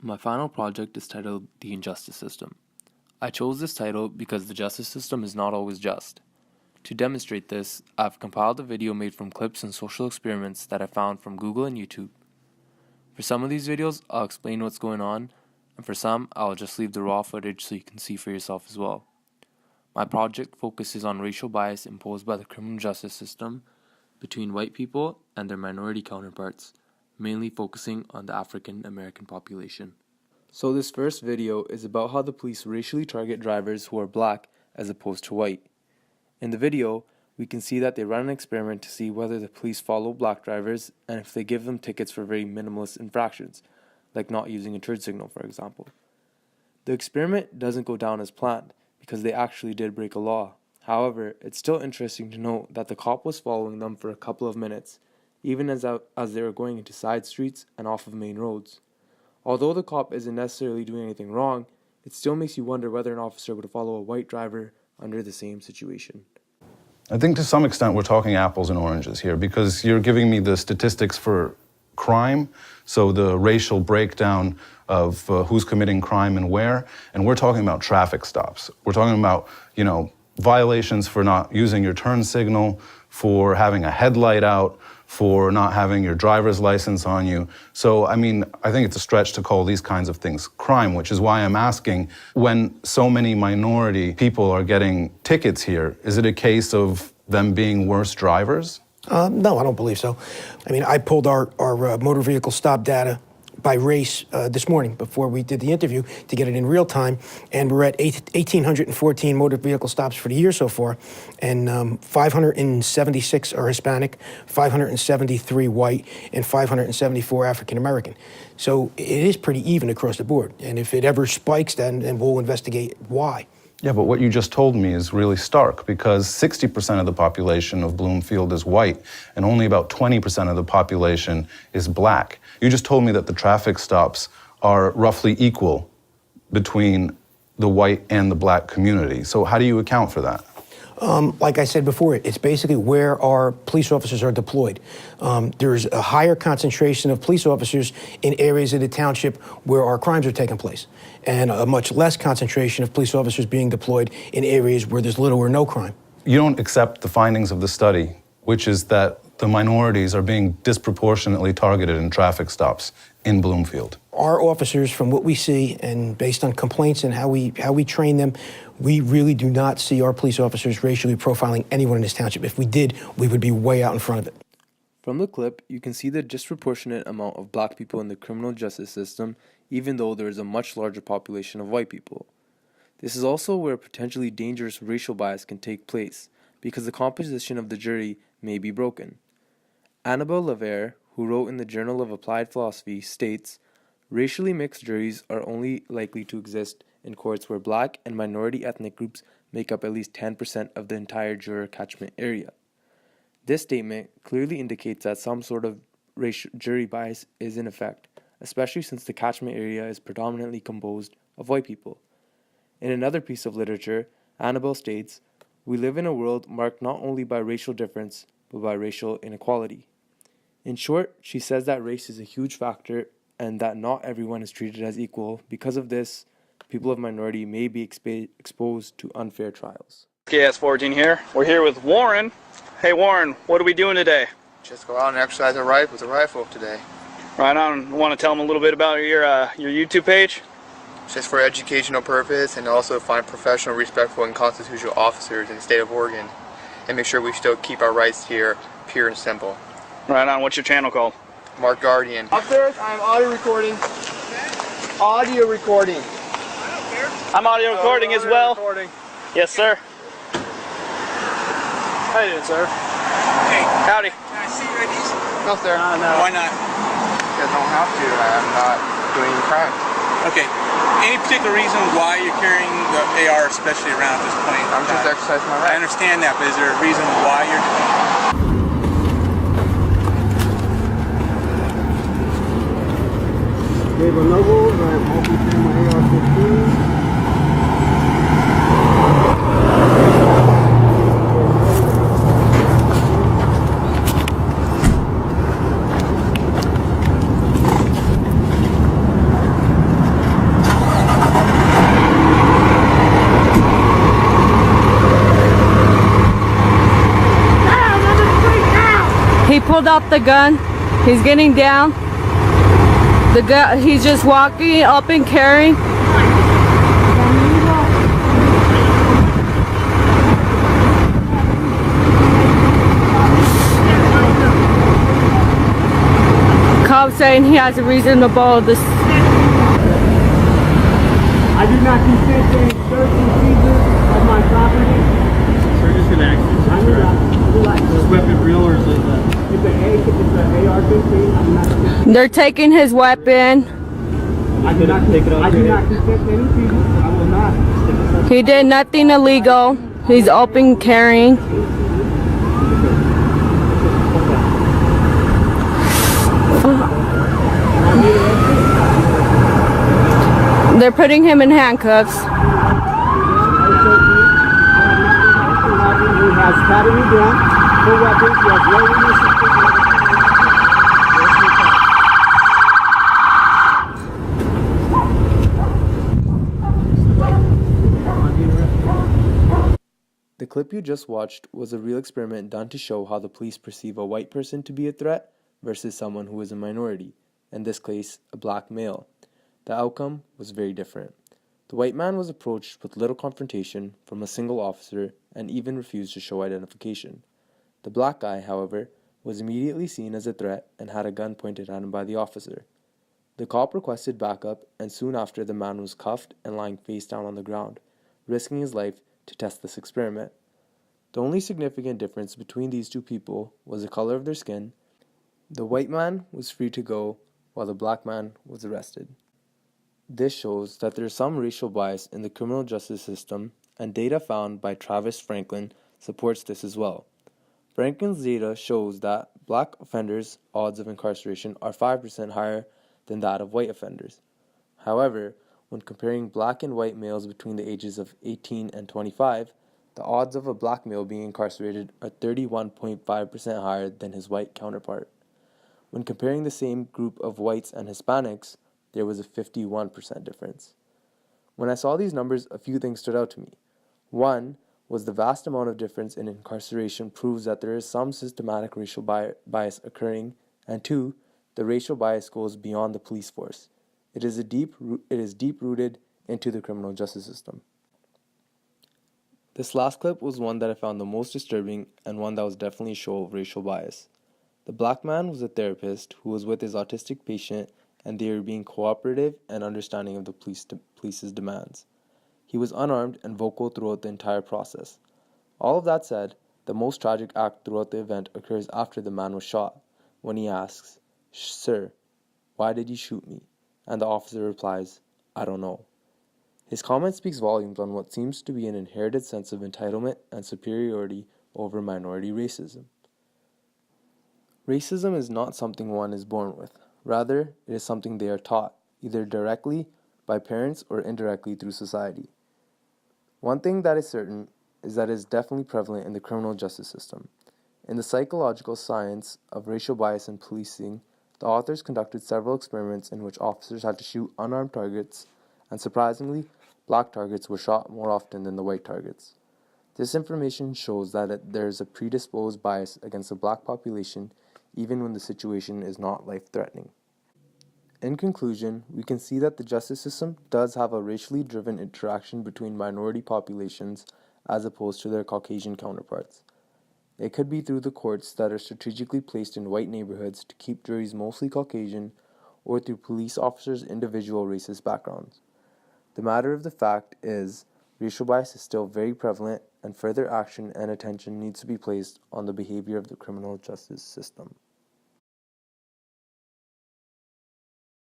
My final project is titled The Injustice System. I chose this title because the justice system is not always just. To demonstrate this, I've compiled a video made from clips and social experiments that I found from Google and YouTube. For some of these videos, I'll explain what's going on, and for some, I'll just leave the raw footage so you can see for yourself as well. My project focuses on racial bias imposed by the criminal justice system between white people and their minority counterparts, mainly focusing on the African American population. So this first video is about how the police racially target drivers who are black as opposed to white. In the video, we can see that they run an experiment to see whether the police follow black drivers and if they give them tickets for very minimalist infractions, like not using a turn signal, for example. The experiment doesn't go down as planned because they actually did break a law. However, it's still interesting to note that the cop was following them for a couple of minutes, even as they were going into side streets and off of main roads. Although the cop isn't necessarily doing anything wrong, it still makes you wonder whether an officer would follow a white driver under the same situation. I think to some extent we're talking apples and oranges here because you're giving me the statistics for crime, so the racial breakdown of who's committing crime and where, and we're talking about traffic stops. We're talking about, violations for not using your turn signal, for having a headlight out, for not having your driver's license on you. So, I think it's a stretch to call these kinds of things crime, which is why I'm asking, when so many minority people are getting tickets here, is it a case of them being worse drivers? No, I don't believe so. I pulled our motor vehicle stop data by race this morning before we did the interview to get it in real time, and we're at 1,814 motor vehicle stops for the year so far, and 576 are Hispanic, 573 white, and 574 African American. So it is pretty even across the board, and if it ever spikes, then we'll investigate why. Yeah, but what you just told me is really stark because 60% of the population of Bloomfield is white and only about 20% of the population is black. You just told me that the traffic stops are roughly equal between the white and the black community. So how do you account for that? Like I said before, it's basically where our police officers are deployed. There's a higher concentration of police officers in areas of the township where our crimes are taking place, and a much less concentration of police officers being deployed in areas where there's little or no crime. You don't accept the findings of the study, which is that the minorities are being disproportionately targeted in traffic stops in Bloomfield. Our officers, from what we see, and based on complaints and how we train them, we really do not see our police officers racially profiling anyone in this township. If we did, we would be way out in front of it. From the clip, you can see the disproportionate amount of black people in the criminal justice system, even though there is a much larger population of white people. This is also where potentially dangerous racial bias can take place, because the composition of the jury may be broken. Annabelle Laver, who wrote in the Journal of Applied Philosophy, states, "Racially mixed juries are only likely to exist in courts where black and minority ethnic groups make up at least 10% of the entire juror catchment area." This statement clearly indicates that some sort of racial jury bias is in effect, especially since the catchment area is predominantly composed of white people. In another piece of literature, Annabelle states, "We live in a world marked not only by racial difference, but by racial inequality." In short, she says that race is a huge factor and that not everyone is treated as equal. Because of this, people of minority may be exposed to unfair trials. KS14 here. We're here with Warren. Hey Warren, what are we doing today? Just go out and exercise a rifle with a rifle today. Right on. Want to tell them a little bit about your YouTube page? Just for educational purpose, and also find professional, respectful, and constitutional officers in the state of Oregon, and make sure we still keep our rights here pure and simple. Right on. What's your channel called? Mark Guardian. Upstairs, I'm audio recording. Audio recording. I'm audio recording as well. Recording. Yes, sir. How you doing, sir? Hey, howdy. Can I see your IDs? No, sir. No. Why not? You guys don't have to. I'm not doing any crime. Okay. Any particular reason why you're carrying the AR especially around at this point? I'm just exercising my I rights. understand that, but is there a reason why you're doing it? Gabriel Nobles, I'm opening my AR-15. pulled out the gun. He's getting down. He's just walking up and carrying. Cop saying he has a reason to borrow this. I do not consent to any search and seizure of my property. Sir, just an accident. Is this weapon real or is it It's an AR-15. I'm not. They're taking his weapon. I do not take it. I do not consent to any seizure. I will not. He did nothing illegal. He's open carrying. They're putting him in handcuffs. He has battery down for weapons. He has low The clip you just watched was a real experiment done to show how the police perceive a white person to be a threat versus someone who is a minority, in this case, a black male. The outcome was very different. The white man was approached with little confrontation from a single officer and even refused to show identification. The black guy, however, was immediately seen as a threat and had a gun pointed at him by the officer. The cop requested backup, and soon after the man was cuffed and lying face down on the ground, risking his life to test this experiment. The only significant difference between these two people was the color of their skin. The white man was free to go, while the black man was arrested. This shows that there is some racial bias in the criminal justice system, and data found by Travis Franklin supports this as well. Franklin's data shows that black offenders' odds of incarceration are 5% higher than that of white offenders. However, when comparing black and white males between the ages of 18 and 25, the odds of a black male being incarcerated are 31.5% higher than his white counterpart. When comparing the same group of whites and Hispanics, there was a 51% difference. When I saw these numbers, a few things stood out to me. One was the vast amount of difference in incarceration proves that there is some systematic racial bias occurring, and two, the racial bias goes beyond the police force. It is deep-rooted into the criminal justice system. This last clip was one that I found the most disturbing and one that was definitely a show of racial bias. The black man was a therapist who was with his autistic patient, and they were being cooperative and understanding of the police's demands. He was unarmed and vocal throughout the entire process. All of that said, the most tragic act throughout the event occurs after the man was shot, when he asks, "Sir, why did you shoot me?" And the officer replies, "I don't know." His comment speaks volumes on what seems to be an inherited sense of entitlement and superiority over minority racism. Racism is not something one is born with. Rather, it is something they are taught, either directly by parents or indirectly through society. One thing that is certain is that it is definitely prevalent in the criminal justice system. In the psychological science of racial bias in policing, the authors conducted several experiments in which officers had to shoot unarmed targets, and surprisingly, black targets were shot more often than the white targets. This information shows that there is a predisposed bias against the black population even when the situation is not life-threatening. In conclusion, we can see that the justice system does have a racially driven interaction between minority populations as opposed to their Caucasian counterparts. It could be through the courts that are strategically placed in white neighborhoods to keep juries mostly Caucasian, or through police officers' individual racist backgrounds. The matter of the fact is, racial bias is still very prevalent, and further action and attention needs to be placed on the behavior of the criminal justice system.